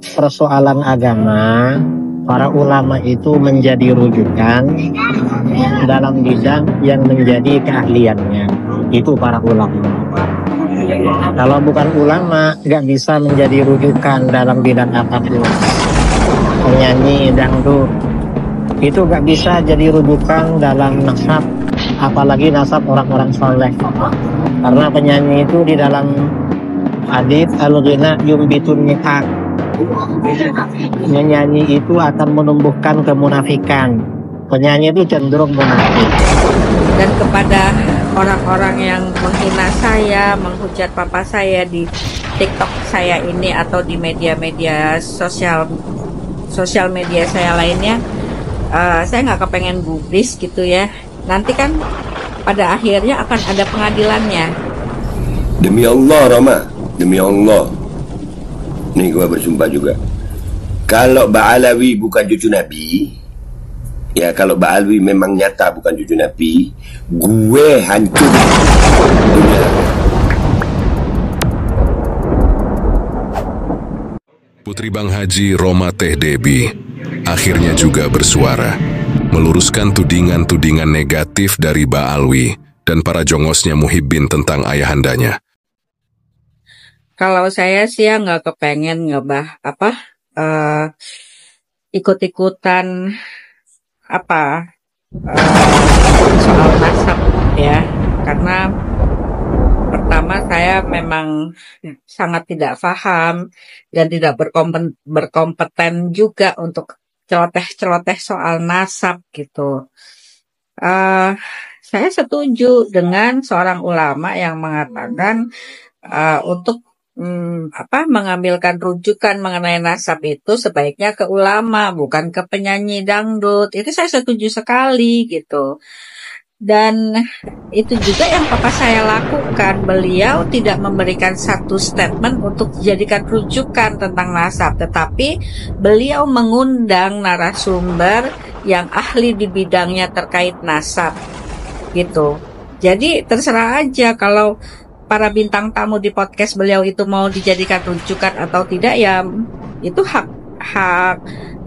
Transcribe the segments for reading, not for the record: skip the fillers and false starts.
Persoalan agama, para ulama itu menjadi rujukan dalam bidang yang menjadi keahliannya. Itu para ulama. Kalau bukan ulama, nggak bisa menjadi rujukan dalam bidang apapun. Penyanyi dangdut itu nggak bisa jadi rujukan dalam nasab, apalagi nasab orang-orang soleh. Karena penyanyi itu di dalam hadits al-ghina yumbitun nifaq, menyanyi itu akan menumbuhkan kemunafikan. Penyanyi itu cenderung munafik. Dan kepada orang-orang yang menghina saya, menghujat papa saya di TikTok saya ini atau di media-media sosial media saya lainnya, saya nggak kepengen gubris gitu ya. Nanti kan pada akhirnya akan ada pengadilannya. Demi Allah, Rama, demi Allah. Nih gua bersumpah juga. Kalau Ba'alawi bukan cucu Nabi, ya kalau Ba'alawi memang nyata bukan cucu Nabi, gue hancur dunia. Putri Bang Haji Roma Teh Debi akhirnya juga bersuara, meluruskan tudingan-tudingan negatif dari Ba'alwi dan para jongosnya Muhibbin tentang ayahandanya. Kalau saya sih ya nggak kepengen ikut-ikutan soal nasab ya, karena pertama saya memang sangat tidak paham dan tidak berkompeten juga untuk celoteh-celoteh soal nasab gitu. Saya setuju dengan seorang ulama yang mengatakan untuk mengambilkan rujukan mengenai nasab itu sebaiknya ke ulama, bukan ke penyanyi dangdut. Itu saya setuju sekali gitu. Dan itu juga yang papa saya lakukan. Beliau tidak memberikan satu statement untuk dijadikan rujukan tentang nasab, tetapi beliau mengundang narasumber yang ahli di bidangnya terkait nasab gitu. Jadi terserah aja kalau para bintang tamu di podcast beliau itu mau dijadikan rujukan atau tidak, ya itu hak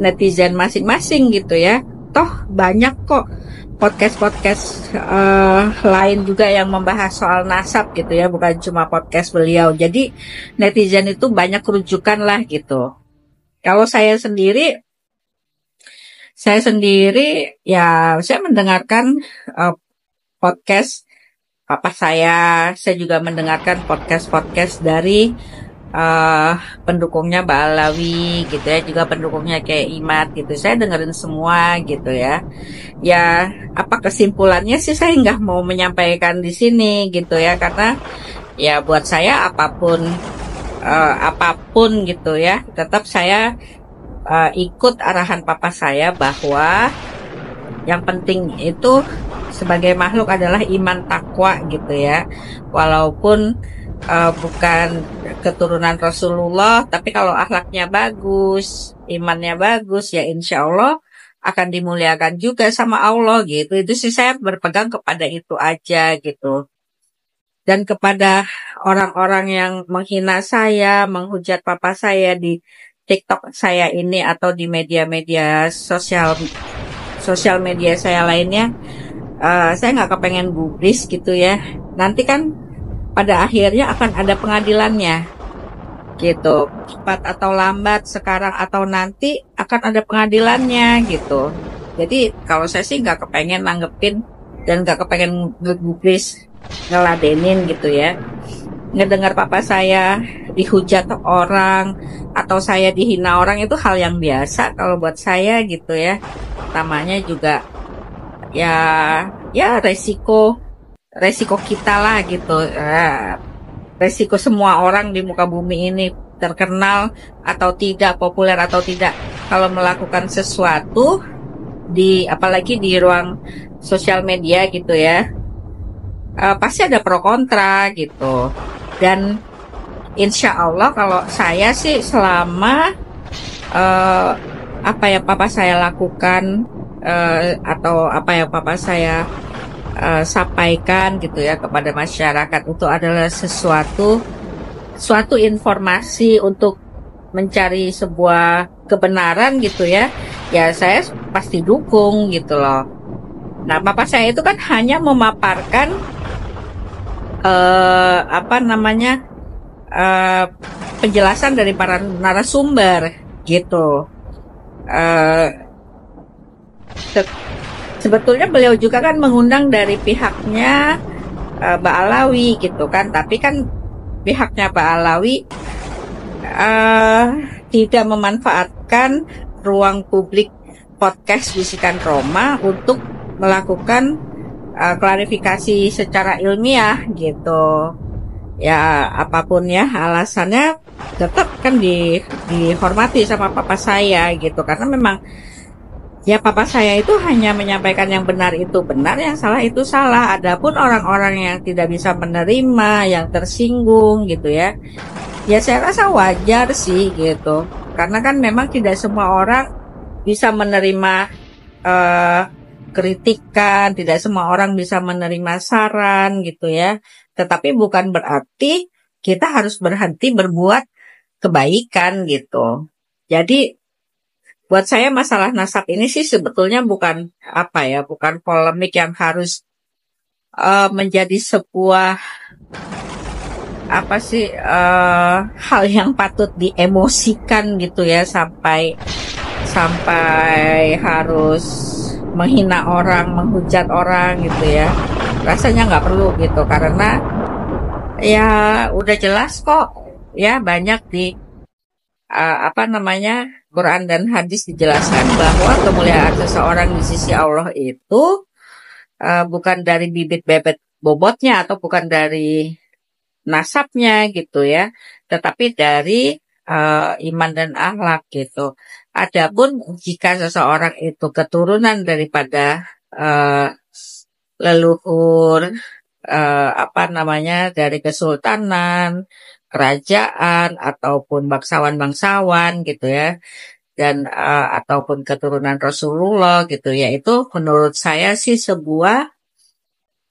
netizen masing-masing gitu ya. Toh banyak kok podcast lain juga yang membahas soal nasab gitu ya, bukan cuma podcast beliau. Jadi netizen itu banyak rujukan lah gitu. Kalau saya sendiri ya saya mendengarkan podcast papa saya juga mendengarkan podcast dari pendukungnya Ba'alawi gitu ya, juga pendukungnya kayak Imat gitu. Saya dengerin semua gitu ya. Ya apa kesimpulannya sih saya nggak mau menyampaikan di sini gitu ya, karena ya buat saya apapun gitu ya, tetap saya ikut arahan papa saya bahwa yang penting itu sebagai makhluk adalah iman takwa gitu ya. Walaupun bukan keturunan Rasulullah, tapi kalau akhlaknya bagus, imannya bagus, ya insya Allah akan dimuliakan juga sama Allah gitu. Itu sih saya berpegang kepada itu aja gitu. Dan kepada orang-orang yang menghina saya, menghujat papa saya di TikTok saya ini atau di media-media sosial media saya lainnya, saya nggak kepengen gubris gitu ya. Nanti kan pada akhirnya akan ada pengadilannya gitu. Cepat atau lambat, sekarang atau nanti akan ada pengadilannya gitu. Jadi kalau saya sih nggak kepengen nanggepin dan nggak kepengen ngegubris, ngeladenin gitu ya. Ngedengar papa saya dihujat orang atau saya dihina orang itu hal yang biasa kalau buat saya gitu ya. Pertamanya juga ya resiko kita lah gitu. Resiko semua orang di muka bumi ini, terkenal atau tidak, populer atau tidak, kalau melakukan sesuatu apalagi di ruang sosial media gitu ya, pasti ada pro kontra gitu. Dan insya Allah kalau saya sih selama apa yang papa saya lakukan atau apa yang papa saya sampaikan gitu ya kepada masyarakat itu adalah suatu informasi untuk mencari sebuah kebenaran gitu ya, ya saya pasti dukung gitu loh. Nah, papa saya itu kan hanya memaparkan apa namanya penjelasan dari para narasumber gitu. Sebetulnya beliau juga kan mengundang dari pihaknya Ba'alawi gitu kan, tapi kan pihaknya Ba'alawi tidak memanfaatkan ruang publik podcast Bisikan Roma untuk melakukan klarifikasi secara ilmiah gitu. Ya apapun ya alasannya tetap kan dihormati sama papa saya gitu, karena memang ya papa saya itu hanya menyampaikan yang benar itu benar, yang salah itu salah. Adapun orang-orang yang tidak bisa menerima, yang tersinggung gitu ya, ya saya rasa wajar sih gitu, karena kan memang tidak semua orang bisa menerima kritikan, tidak semua orang bisa menerima saran gitu ya. Tetapi bukan berarti kita harus berhenti berbuat kebaikan gitu. Jadi buat saya masalah nasab ini sih sebetulnya bukan apa ya, bukan polemik yang harus menjadi sebuah apa sih hal yang patut diemosikan gitu ya, sampai harus menghina orang, menghujat orang gitu ya. Rasanya nggak perlu gitu, karena ya udah jelas kok ya, banyak di apa namanya Quran dan hadis dijelaskan bahwa kemuliaan seseorang di sisi Allah itu bukan dari bibit bebet bobotnya atau bukan dari nasabnya gitu ya, tetapi dari iman dan akhlak gitu. Adapun jika seseorang itu keturunan daripada leluhur apa namanya dari kesultanan, kerajaan ataupun bangsawan-bangsawan gitu ya, dan ataupun keturunan Rasulullah gitu ya, itu menurut saya sih sebuah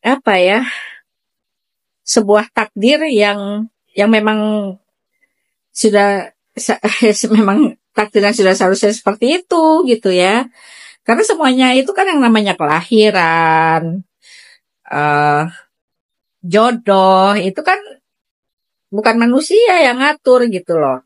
apa ya, sebuah takdir yang memang sudah memang takdir yang sudah seharusnya seperti itu gitu ya. Karena semuanya itu kan yang namanya kelahiran, jodoh itu kan bukan manusia yang ngatur gitu loh.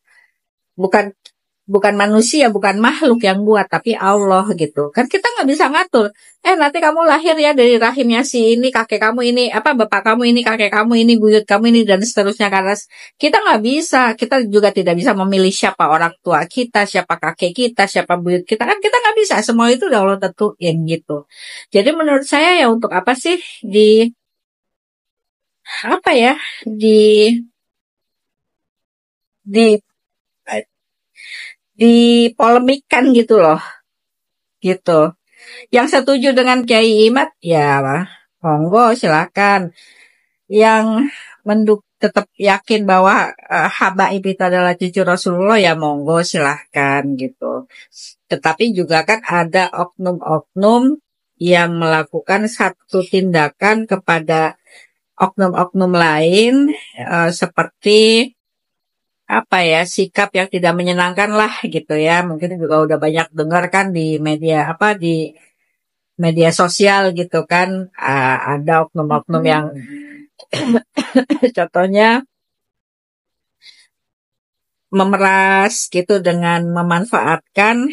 Bukan manusia, bukan makhluk yang buat, tapi Allah gitu. Kan kita nggak bisa ngatur. Nanti kamu lahir ya dari rahimnya si ini, kakek kamu ini, apa bapak kamu ini, kakek kamu ini, buyut kamu ini, dan seterusnya. Karena kita nggak bisa, kita juga tidak bisa memilih siapa orang tua kita, siapa kakek kita, siapa buyut kita. Kan kita nggak bisa, semua itu udah Allah tentuin gitu. Jadi menurut saya ya untuk apa sih apa ya, dipolemikan gitu loh, gitu. Yang setuju dengan Kiai Imad ya monggo silakan. Yang tetap yakin bahwa Habaib itu adalah cucu Rasulullah ya monggo silahkan gitu. Tetapi juga kan ada oknum-oknum yang melakukan satu tindakan kepada oknum-oknum lain seperti apa ya, sikap yang tidak menyenangkan lah gitu ya. Mungkin juga udah banyak dengar kan di media di media sosial gitu kan, ada oknum-oknum yang contohnya memeras gitu dengan memanfaatkan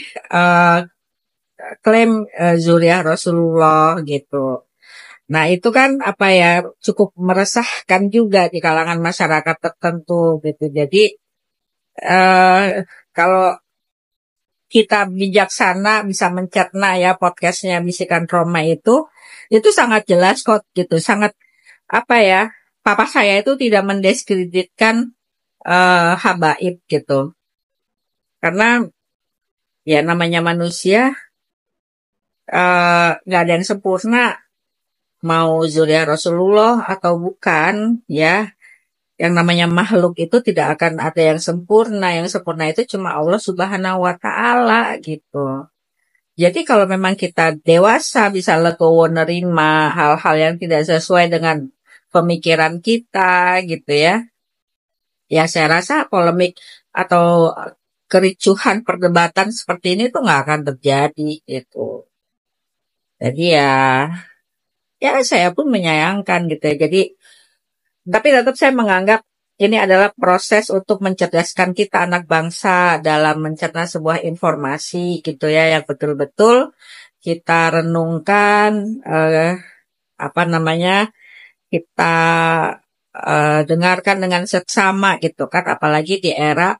klaim zuriat Rasulullah gitu. Nah itu kan apa ya, cukup meresahkan juga di kalangan masyarakat tertentu gitu. Jadi kalau kita bijaksana bisa mencerna ya podcastnya Bisikan Roma itu sangat jelas kok gitu, sangat apa ya, papa saya itu tidak mendiskreditkan habaib gitu, karena ya namanya manusia nggak ada yang sempurna, mau zuriat Rasulullah atau bukan ya. Yang namanya makhluk itu tidak akan ada yang sempurna. Yang sempurna itu cuma Allah Subhanahu wa Ta'ala gitu. Jadi kalau memang kita dewasa bisa legowo nerima hal-hal yang tidak sesuai dengan pemikiran kita gitu ya. Ya saya rasa polemik atau kericuhan perdebatan seperti ini tuh nggak akan terjadi gitu. Jadi ya saya pun menyayangkan gitu ya. Jadi tapi tetap saya menganggap ini adalah proses untuk mencerdaskan kita anak bangsa dalam mencerna sebuah informasi gitu ya, yang betul-betul kita renungkan, apa namanya, kita dengarkan dengan seksama gitu kan, apalagi di era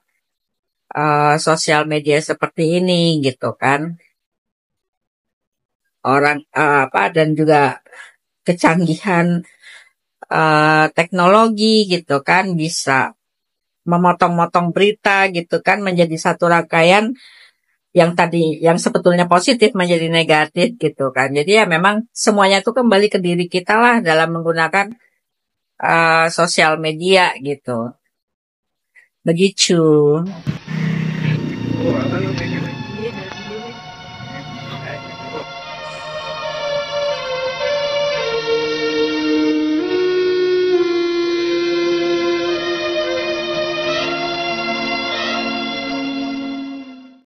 sosial media seperti ini gitu kan. Orang dan juga kecanggihan teknologi gitu kan, bisa memotong-motong berita gitu kan menjadi satu rangkaian yang sebetulnya positif menjadi negatif gitu kan. Jadi ya memang semuanya itu kembali ke diri kita lah dalam menggunakan sosial media gitu. Begitu.